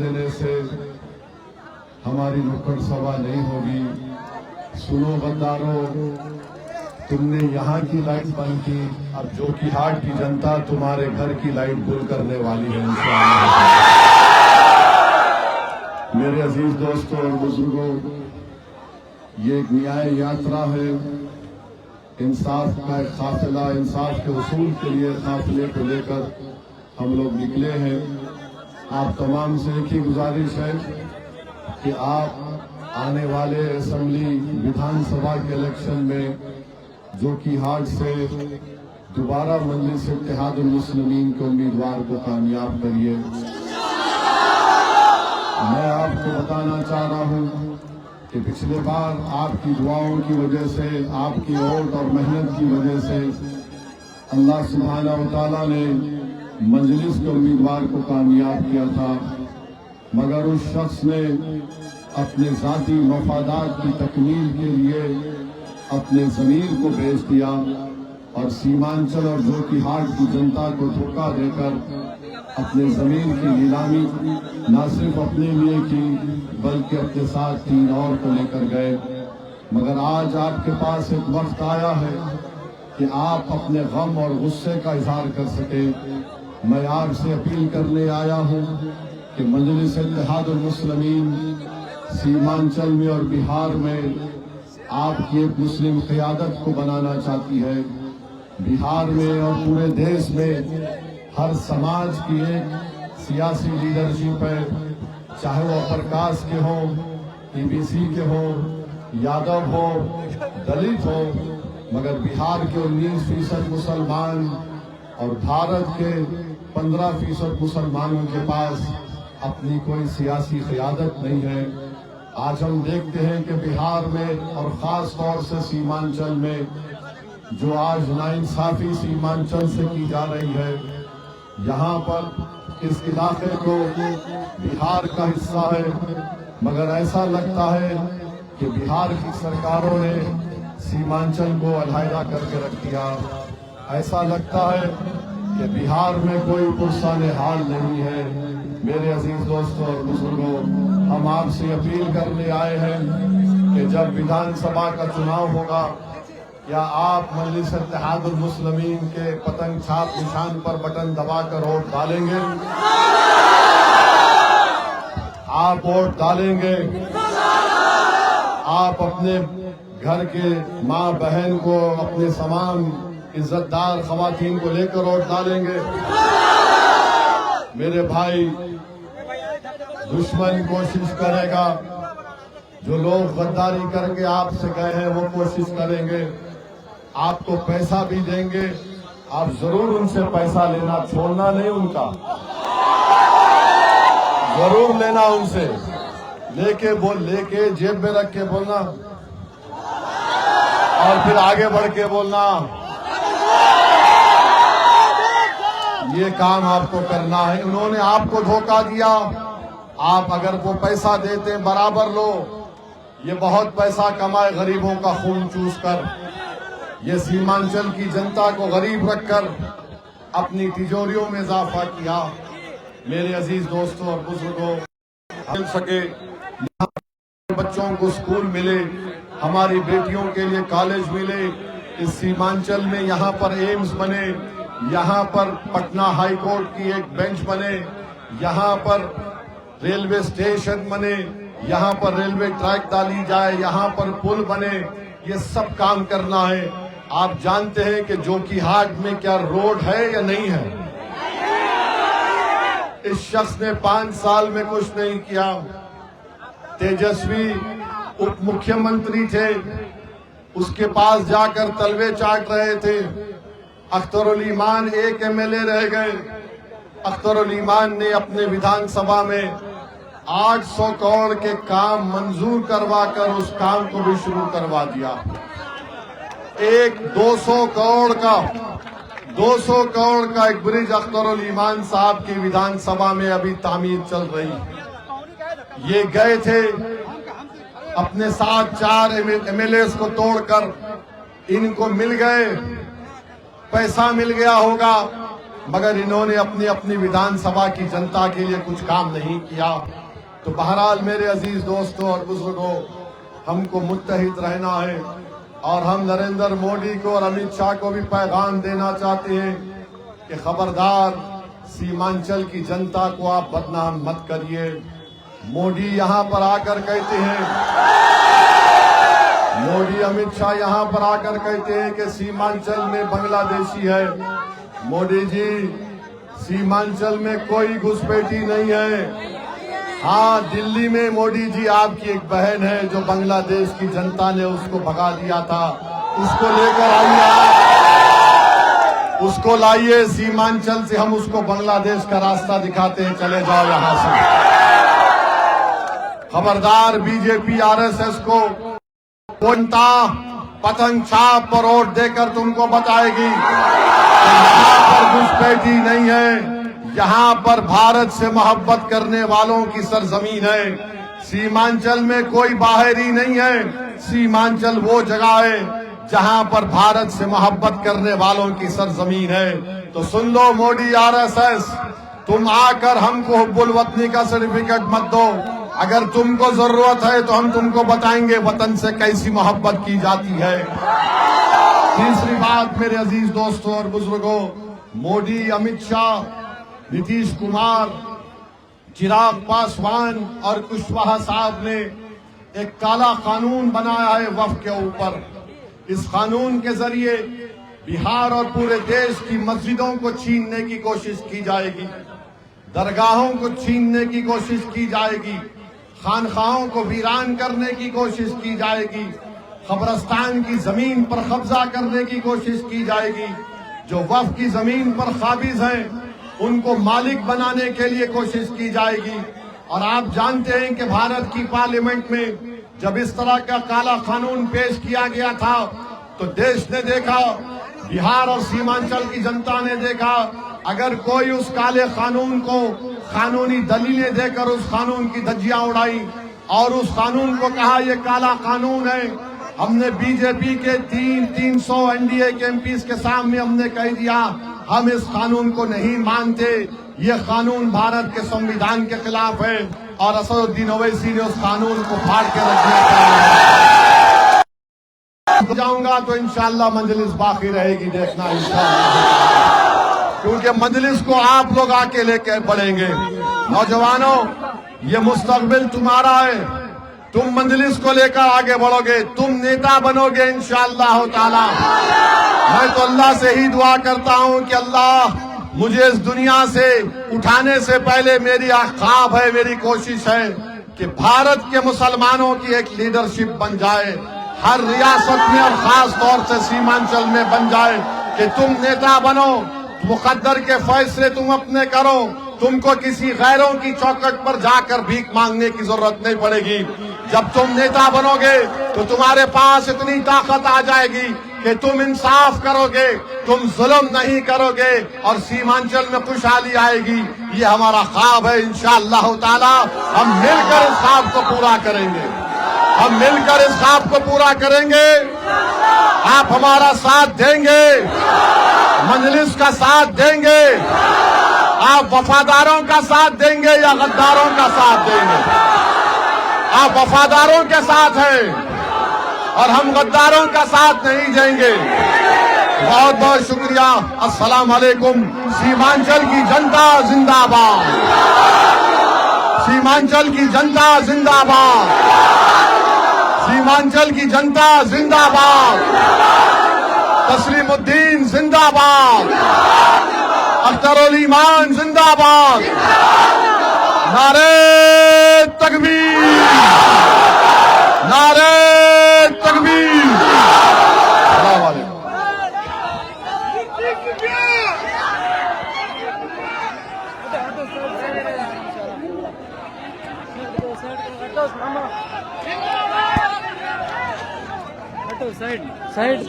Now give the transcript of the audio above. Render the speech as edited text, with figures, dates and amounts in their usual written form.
देने से हमारी नुक्कड़ सभा नहीं होगी। सुनो गद्दारों, तुमने यहाँ की लाइट बंद की, अब जोकीहाट की जनता तुम्हारे घर की लाइट गुल करने वाली है इंशाअल्लाह। मेरे अजीज दोस्तों और बुजुर्गों, ये एक न्याय यात्रा है, इंसाफ का एक काफिला, इंसाफ के उसूल के लिए काफिले को लेकर हम लोग निकले हैं। आप तमाम से एक ही गुजारिश है कि आप आने वाले असेंबली विधानसभा के इलेक्शन में जोकीहाट से दोबारा मजलिस इत्तेहादुल मुस्लिमीन के उम्मीदवार को कामयाब करिए। मैं आपको बताना चाह रहा हूं कि पिछले बार आपकी दुआओं की वजह से, आपकी वोट और मेहनत की वजह से अल्लाह सुब्हानहू व तआला ने मजलिस के उम्मीदवार को कामयाब किया था, मगर उस शख्स ने अपने जाती मफादात की तकमील के लिए अपने ज़मीर को बेच दिया और सीमांचल और जोकीहाट की जनता को धोखा देकर अपने ज़मीन की नीलामी न सिर्फ अपने लिए की बल्कि अपने साथ 3 और को लेकर गए। मगर आज आपके पास एक वक्त आया है कि आप अपने गम और गुस्से का इजहार कर सके। मैं आपसे अपील करने आया हूँ कि मजलिस इत्तेहादुल मुस्लिमीन सीमांचल में और बिहार में आपकी एक मुस्लिम क़यादत को बनाना चाहती है। बिहार में और पूरे देश में हर समाज की एक सियासी लीडरशिप है, चाहे वो अपर कास्ट के हों, ईबीसी के हों, यादव हो, दलित हो, मगर बिहार के 19% मुसलमान और भारत के 15% मुसलमानों के पास अपनी कोई सियासी क़यादत नहीं है। आज हम देखते हैं कि बिहार में और खास तौर से सीमांचल में जो आज नाइंसाफी सीमांचल से की जा रही है, यहाँ पर इस इलाके को बिहार का हिस्सा है, मगर ऐसा लगता है कि बिहार की सरकारों ने सीमांचल को अलहदा करके रख दिया। ऐसा लगता है कि बिहार में कोई पुरसाने हाल नहीं है। मेरे अजीज दोस्तों और बुजुर्गों, हम आपसे अपील करने आए हैं कि जब विधानसभा का चुनाव होगा, क्या आप मजलिस इत्तेहादुल मुस्लिमीन के पतंग छाप निशान पर बटन दबाकर वोट डालेंगे? आप वोट डालेंगे? आप अपने घर के माँ बहन को, अपने तमाम इज्जतदार खवातीन को लेकर वोट डालेंगे? मेरे भाई, दुश्मन कोशिश करेगा, जो लोग गद्दारी करके आपसे गए हैं वो कोशिश करेंगे, आपको पैसा भी देंगे, आप जरूर उनसे पैसा लेना छोड़ना नहीं, उनका जरूर लेना उनसे, लेके जेब में रख के बोलना और फिर आगे बढ़ के बोलना। ये काम आपको करना है। उन्होंने आपको धोखा दिया, आप अगर वो पैसा देते बराबर लो। ये बहुत पैसा कमाए गरीबों का खून चूस कर, ये सीमांचल की जनता को गरीब रखकर अपनी तिजोरियों में इजाफा किया। मेरे अजीज दोस्तों और बुजुर्गों, मिल सके, बच्चों को स्कूल मिले, हमारी बेटियों के लिए कॉलेज मिले, इस सीमांचल में यहाँ पर एम्स बने, यहाँ पर पटना हाई कोर्ट की एक बेंच बने, यहाँ पर रेलवे स्टेशन बने, यहाँ पर रेलवे ट्रैक डाली जाए, यहाँ पर पुल बने, ये सब काम करना है। आप जानते हैं कि जोकीहाट में क्या रोड है या नहीं है? इस शख्स ने 5 साल में कुछ नहीं किया। तेजस्वी उप मुख्यमंत्री थे, उसके पास जाकर तलवे चाट रहे थे। अख्तरुल ईमान एक एमएलए रह गए। अख्तरुल ईमान ने अपने विधानसभा में 800 करोड़ के काम मंजूर करवाकर उस काम को भी शुरू करवा दिया। एक 200 करोड़ का एक ब्रिज अख्तरुल ईमान साहब की विधानसभा में अभी तामीर चल रही। ये गए थे अपने साथ 4 एमएलए को तोड़कर, इनको मिल गए, पैसा मिल गया होगा, मगर इन्होंने अपनी अपनी विधानसभा की जनता के लिए कुछ काम नहीं किया। तो बहरहाल मेरे अजीज दोस्तों और बुजुर्गों, हमको मुत्तहिद रहना है और हम नरेंद्र मोदी को और अमित शाह को भी पैगाम देना चाहते हैं कि खबरदार, सीमांचल की जनता को आप बदनाम मत करिए। मोदी यहाँ पर आकर कहते हैं, मोदी अमित शाह यहाँ पर आकर कहते हैं कि सीमांचल में बांग्लादेशी है। मोदी जी, सीमांचल में कोई घुसपैठी नहीं है। हाँ, दिल्ली में मोदी जी आपकी एक बहन है जो बांग्लादेश की जनता ने उसको भगा दिया था, उसको लेकर आइए, उसको लाइए। सीमांचल से हम उसको बांग्लादेश का रास्ता दिखाते हैं, चले जाओ यहां से। खबरदार, बीजेपी आरएसएस को कोंटा पतंग छाप पर वोट देकर तुमको बताएगी यहाँ पर घुसपैठी नहीं है, यहाँ पर भारत से मोहब्बत करने वालों की सरजमीन है। सीमांचल में कोई बाहरी नहीं है, सीमांचल वो जगह है जहाँ पर भारत से मोहब्बत करने वालों की सरजमीन है। तो सुन लो मोदी आरएसएस, तुम आकर हमको हुब्बुल वतनी का सर्टिफिकेट मत दो। अगर तुमको जरूरत है तो हम तुमको बताएंगे वतन से कैसी मोहब्बत की जाती है। तीसरी बात मेरे अजीज दोस्तों और बुजुर्गों, मोदी, अमित शाह, नीतीश कुमार, चिराग पासवान और कुशवाहा साहब ने एक काला कानून बनाया है वक्फ के ऊपर। इस कानून के जरिए बिहार और पूरे देश की मस्जिदों को छीनने की कोशिश की जाएगी, दरगाहों को छीनने की कोशिश की जाएगी, खानखाहों को वीरान करने की कोशिश की जाएगी, कब्रिस्तान की जमीन पर कब्जा करने की कोशिश की जाएगी। जो वक्फ की जमीन पर काबिज हैं उनको मालिक बनाने के लिए कोशिश की जाएगी। और आप जानते हैं कि भारत की पार्लियामेंट में जब इस तरह का काला कानून पेश किया गया था तो देश ने देखा, बिहार और सीमांचल की जनता ने देखा, अगर कोई उस काले कानून को कानूनी दलीलें देकर उस कानून की धज्जियां उड़ाई और उस कानून को कहा यह काला कानून है। हमने बीजेपी के 300 एनडीए के एमपीज के सामने हमने कह दिया, हम इस कानून को नहीं मानते, ये कानून भारत के संविधान के खिलाफ है। और असदुद्दीन ओवैसी ने उस कानून को फाड़ के रख दिया। जाऊंगा तो इंशाअल्लाह मजलिस बाकी रहेगी, देखना इंशाअल्लाह, क्योंकि मजलिस को आप लोग आके लेके बढ़ेंगे। नौजवानों, ये मुस्तकबिल तुम्हारा है, तुम मजलिस को लेकर आगे बढ़ोगे, तुम नेता बनोगे इंशाअल्लाह ताला। मैं तो अल्लाह से ही दुआ करता हूं कि अल्लाह मुझे इस दुनिया से उठाने से पहले मेरी ख्वाब है, मेरी कोशिश है कि भारत के मुसलमानों की एक लीडरशिप बन जाए, हर रियासत में और खास तौर से सीमांचल में बन जाए कि तुम नेता बनो, मुकद्दर के फैसले तुम अपने करो, तुमको किसी गैरों की चौखट पर जाकर भीख मांगने की जरूरत नहीं पड़ेगी। जब तुम नेता बनोगे तो तुम्हारे पास इतनी ताकत आ जाएगी कि तुम इंसाफ करोगे, तुम जुल्म नहीं करोगे और सीमांचल में खुशहाली आएगी। ये हमारा ख्वाब है, इंशाअल्लाह ताला हम मिलकर इस ख्वाब को पूरा करेंगे, हम मिलकर इस ख्वाब को पूरा करेंगे। आप हमारा साथ देंगे, मजलिस का साथ देंगे, आप वफादारों का साथ देंगे या गद्दारों का साथ देंगे? आप वफादारों के साथ हैं और हम गद्दारों का साथ नहीं देंगे। बहुत बहुत शुक्रिया। अस्सलाम वालेकुम। सीमांचल की जनता जिंदाबाद, सीमांचल की जनता जिंदाबाद, सीमांचल की जनता जिंदाबाद, तस्लीमुद्दीन जिंदाबाद, अख्तरुल ईमान जिंदाबाद, नारे तकबीर, नारे तकबीर। अस्सलाम वालेकुम। साइड